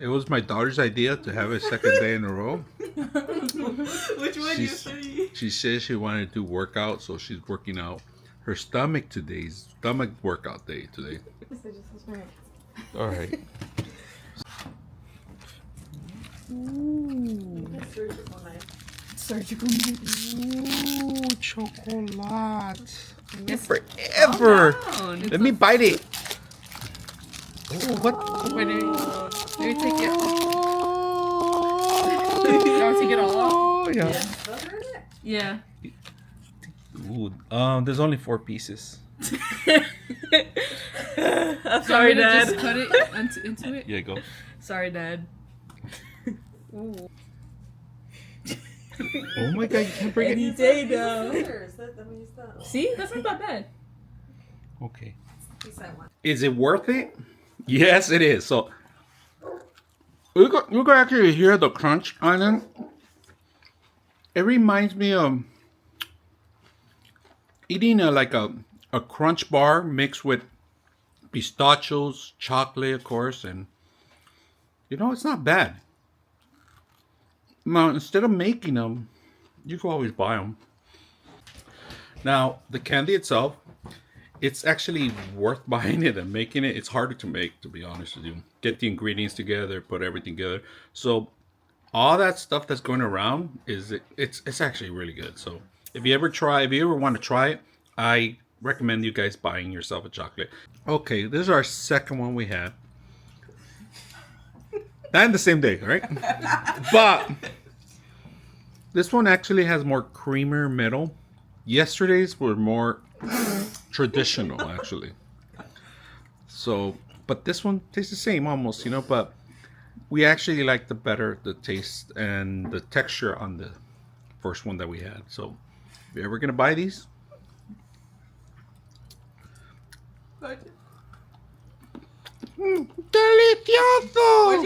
It was my daughter's idea to have a second day in a row. Which one do you say? She says she wanted to do workout, so she's working out her stomach today's stomach workout day today. All right. Ooh. Surgical knife. Ooh, chocolate. Forever. Let me bite it. Oh, what? Let me take it. You want to take it all off? Oh, yeah. Yeah. Ooh, there's only 4 pieces. I'm sorry, Dad. Just cut it into it. Yeah, go. Sorry, Dad. Ooh. Oh my God, you can't bring Any it. day now. See, that's not that bad. Okay. Is it worth it? Yes, it is. So you can actually hear the crunch on it. It reminds me of eating like a crunch bar mixed with pistachios, chocolate, of course, and it's not bad. Now, instead of making them, you can always buy them. Now, the candy itself, it's actually worth buying it and making it. It's harder to make, to be honest with you. Get the ingredients together, put everything together. So all that stuff that's going around it's actually really good. So if you ever want to try it, I recommend you guys buying yourself a chocolate. Okay, this is our second one we had. Not in the same day, right? But this one actually has more creamer middle. Yesterday's were more traditional, actually. So, but this one tastes the same almost, but we actually like the taste and the texture on the first one that we had. So, if you're ever going to buy these, delicioso!